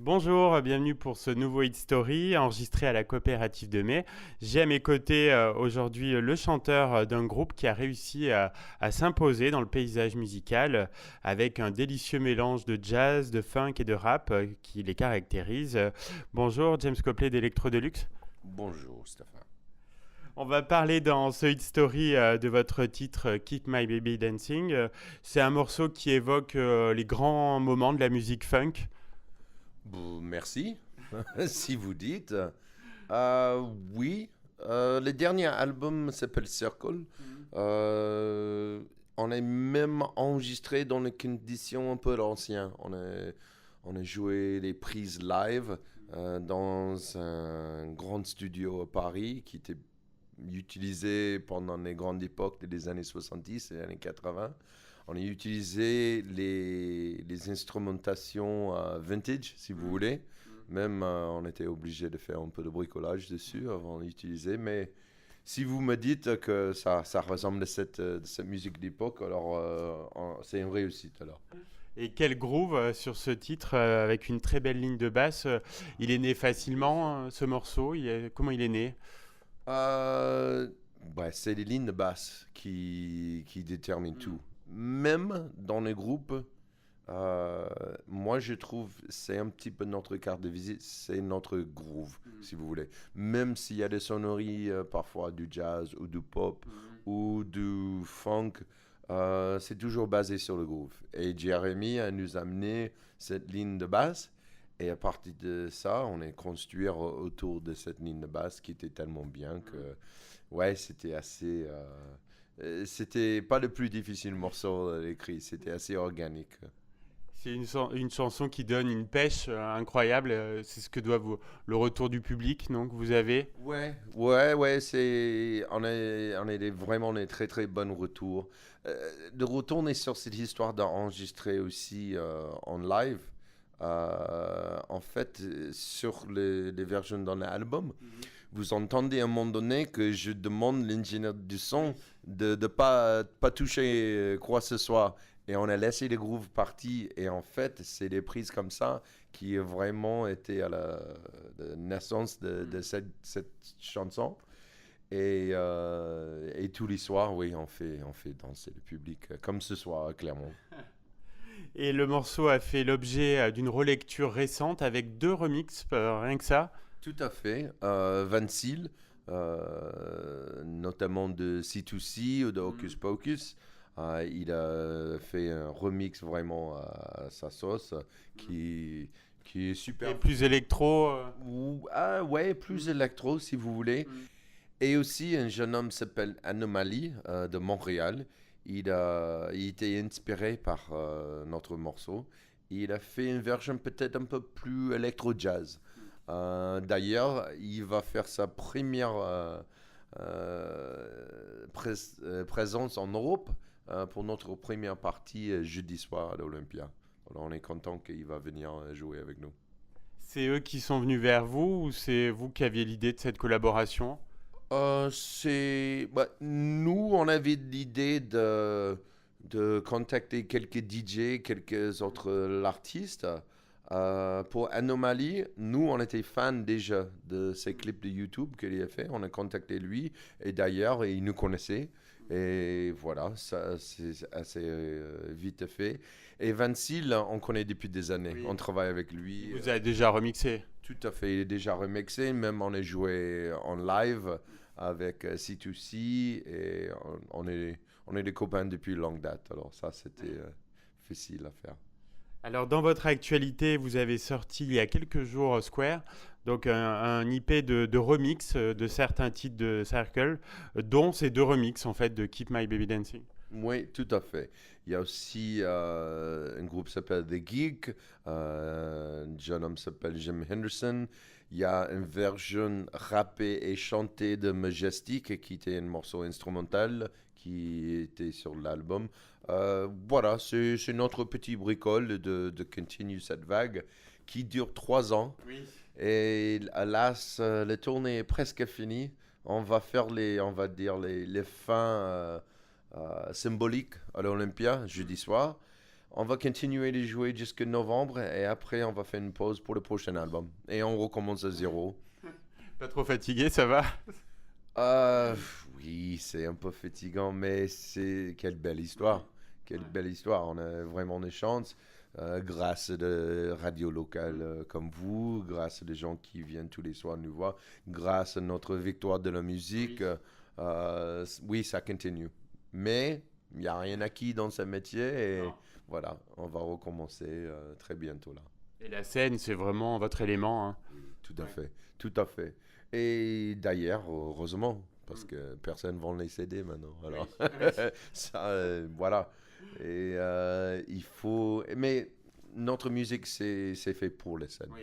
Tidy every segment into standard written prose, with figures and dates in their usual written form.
Bonjour, bienvenue pour ce nouveau Hit Story enregistré à la coopérative de Mai. J'ai à mes côtés aujourd'hui le chanteur d'un groupe qui a réussi à s'imposer dans le paysage musical avec un délicieux mélange de jazz, de funk et de rap qui les caractérise. Bonjour James Copley d'Electro Deluxe. Bonjour Stéphane. On va parler dans ce Hit Story de votre titre Keep My Baby Dancing. C'est un morceau qui évoque les grands moments de la musique funk. Merci, si vous dites. Oui, le dernier album s'appelle Circle. Euh, on est même enregistré dans les conditions un peu anciennes. On a joué les prises live dans un grand studio à Paris qui était utilisé pendant les grandes époques des années 70 et années 80. On a utilisé les instrumentations vintage, si vous voulez. Même, on était obligé de faire un peu de bricolage dessus avant d'utiliser. Mais si vous me dites que ça ressemble à cette musique d'époque, alors c'est une réussite alors. Et quel groove sur ce titre avec une très belle ligne de basse. Il est né facilement ce morceau. Comment il est né? Euh, ouais, c'est les lignes de basse qui déterminent tout. Même dans les groupes, euh, moi je trouve c'est un petit peu notre carte de visite, c'est notre groove, si vous voulez. Même s'il y a des sonneries, parfois du jazz ou du pop ou du funk, c'est toujours basé sur le groove. Et Jeremy a nous amené cette ligne de basse. Et à partir de ça, on est construit autour de cette ligne de basse qui était tellement bien que, ouais, c'était assez. C'était pas le plus difficile morceau à l'écrit, c'était assez organique. C'est une chanson qui donne une pêche incroyable. C'est ce que doit le retour du public, non, que vous avez. Ouais, on est vraiment des très très bonnes retours. De retourner sur cette histoire d'enregistrer aussi en live. En fait, sur les versions dans l'album, vous entendez à un moment donné que je demande l'ingénieur du son de ne pas toucher quoi que ce soit. Et on a laissé les grooves partis. Et en fait, c'est des prises comme ça qui ont vraiment été à la naissance de cette chanson. Et tous les soirs, oui, on fait danser le public, comme ce soir, clairement. Et le morceau a fait l'objet d'une relecture récente avec deux remixes, rien que ça. Tout à fait. Van Seal, notamment de C2C ou de Hocus Pocus, il a fait un remix vraiment à sa sauce qui est Et super. plus électro. Ouais, plus électro si vous voulez. Et aussi, un jeune homme s'appelle Anomaly de Montréal. Il était inspiré par notre morceau. Il a fait une version peut-être un peu plus électro-jazz. D'ailleurs, il va faire sa première présence en Europe pour notre première partie jeudi soir à l'Olympia. Alors, on est content qu'il va venir jouer avec nous. C'est eux qui sont venus vers vous ou c'est vous qui aviez l'idée de cette collaboration? Nous, on avait l'idée de contacter quelques DJ, quelques autres artistes. Pour Anomaly, nous, on était fans déjà de ses clips de YouTube qu'il a fait. On a contacté lui et d'ailleurs, il nous connaissait. Et voilà, ça, c'est assez vite fait. Et Vancil, on connaît depuis des années. Oui. On travaille avec Il lui. vous a déjà remixé. Tout à fait, il est déjà remixé. Même on a joué en live avec C2C et on est des copains depuis longue date. Alors ça, c'était facile à faire. Alors dans votre actualité, vous avez sorti il y a quelques jours Square, donc un IP de remix de certains titres de Circle, dont ces deux remixes en fait de Keep My Baby Dancing. Oui, tout à fait. Il y a aussi un groupe qui s'appelle The Geek, un jeune homme qui s'appelle Jim Henderson. Il y a une version rappée et chantée de Majestic qui était un morceau instrumental qui était sur l'album. Voilà, c'est notre petit bricole de continuer cette vague qui dure 3 ans. Oui. Et hélas, la tournée est presque finie. On va faire on va dire les fins symboliques à l'Olympia jeudi soir. on va continuer de jouer jusqu'à novembre et après on va faire une pause pour le prochain album. Et on recommence à zéro. Pas trop fatigué, ça va? Euh, oui, c'est un peu fatigant, mais c'est quelle belle histoire. Quelle belle histoire. On a vraiment des chances. Grâce à des radios locales comme vous, grâce à des gens qui viennent tous les soirs nous voir, grâce à notre victoire de la musique, oui, ça continue. Mais il n'y a rien acquis dans ce métier et Non. voilà, on va recommencer très bientôt là. Et la scène, c'est vraiment votre élément, hein. Tout à Ouais. fait, tout à fait. Et d'ailleurs, heureusement, parce que personne ne vend les CD maintenant. Alors, Oui, oui. ça, voilà. Et il faut. Mais notre musique, c'est fait pour les scènes. Oui.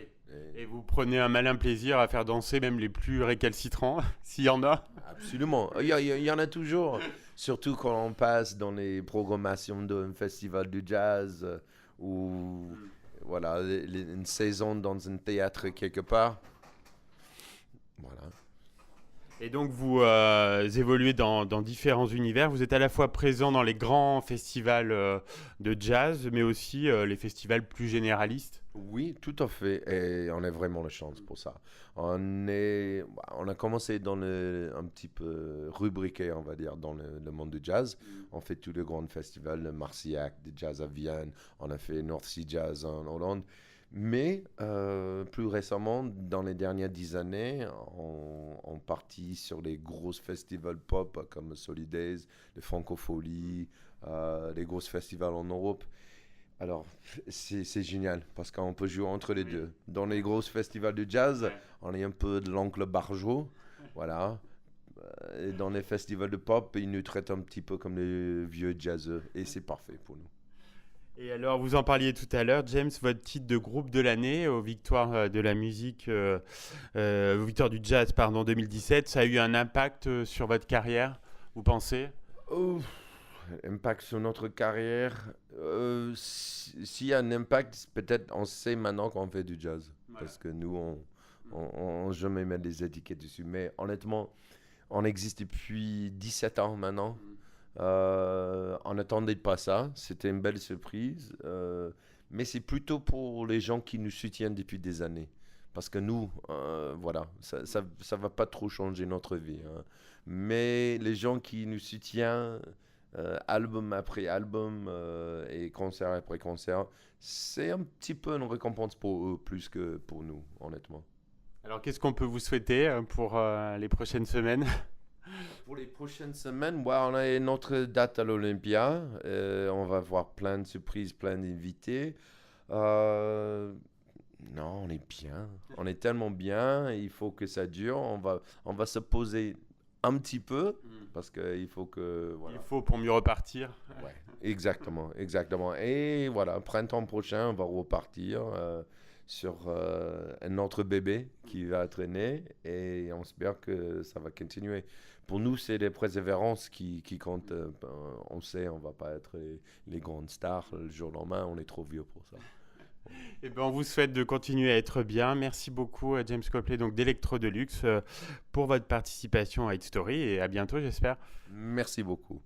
Et Et vous prenez un malin plaisir à faire danser même les plus récalcitrants, s'il y en a. absolument. Il y en a toujours. Surtout quand on passe dans les programmations d'un festival de jazz ou voilà, une saison dans un théâtre quelque part. Voilà. Et donc vous évoluez dans différents univers. Vous êtes à la fois présent dans les grands festivals de jazz, mais aussi les festivals plus généralistes. Oui, tout à fait. Et on a vraiment la chance pour ça. On a commencé un petit peu rubriqué, on va dire, dans le monde du jazz. On fait tous les grands festivals, le Marciac, de jazz à Vienne. On a fait North Sea Jazz en Hollande. Mais plus récemment, dans les dernières 10 années, on partit sur les gros festivals pop comme Solidays, le Francofolie, les gros festivals en Europe. Alors, c'est génial parce qu'on peut jouer entre les deux. Dans les gros festivals de jazz, Ouais. on est un peu de l'oncle Barjot, voilà. Et dans les festivals de pop, ils nous traitent un petit peu comme les vieux jazzeux et c'est parfait pour nous. Et alors, vous en parliez tout à l'heure, James, votre titre de groupe de l'année aux victoires de la musique, aux victoires du jazz, pardon, 2017, ça a eu un impact sur votre carrière, vous pensez? Oh, impact sur notre carrière. S'il y a un impact, peut-être on sait maintenant qu'on fait du jazz. Voilà. Parce que nous, on jamais met des étiquettes dessus. Mais honnêtement, on existe depuis 17 ans maintenant. On n'attendait pas ça. C'était une belle surprise. Mais c'est plutôt pour les gens qui nous soutiennent depuis des années. Parce que nous, voilà, ça va pas trop changer notre vie, hein. Mais les gens qui nous soutiennent, album après album et concert après concert, c'est un petit peu une récompense pour eux plus que pour nous, honnêtement. Alors, qu'est-ce qu'on peut vous souhaiter pour les prochaines semaines? Pour les prochaines semaines, ouais, on a notre date à l'Olympia. On va voir plein de surprises, plein d'invités. Euh, non, on est bien. On est tellement bien. Il faut que ça dure. On va se poser un petit peu parce qu'il faut que Il voilà. faut pour mieux repartir. Ouais, exactement, exactement. Et voilà, printemps prochain, on va repartir sur un autre bébé qui va traîner et on espère que ça va continuer. Pour nous, c'est les persévérances qui comptent. On sait, on va pas être les grandes stars le jour au lendemain, on est trop vieux pour ça. Eh ben, on vous souhaite de continuer à être bien. Merci beaucoup, James Copley, donc d'Electro Deluxe, pour votre participation à Hit Story et à bientôt, j'espère. Merci beaucoup.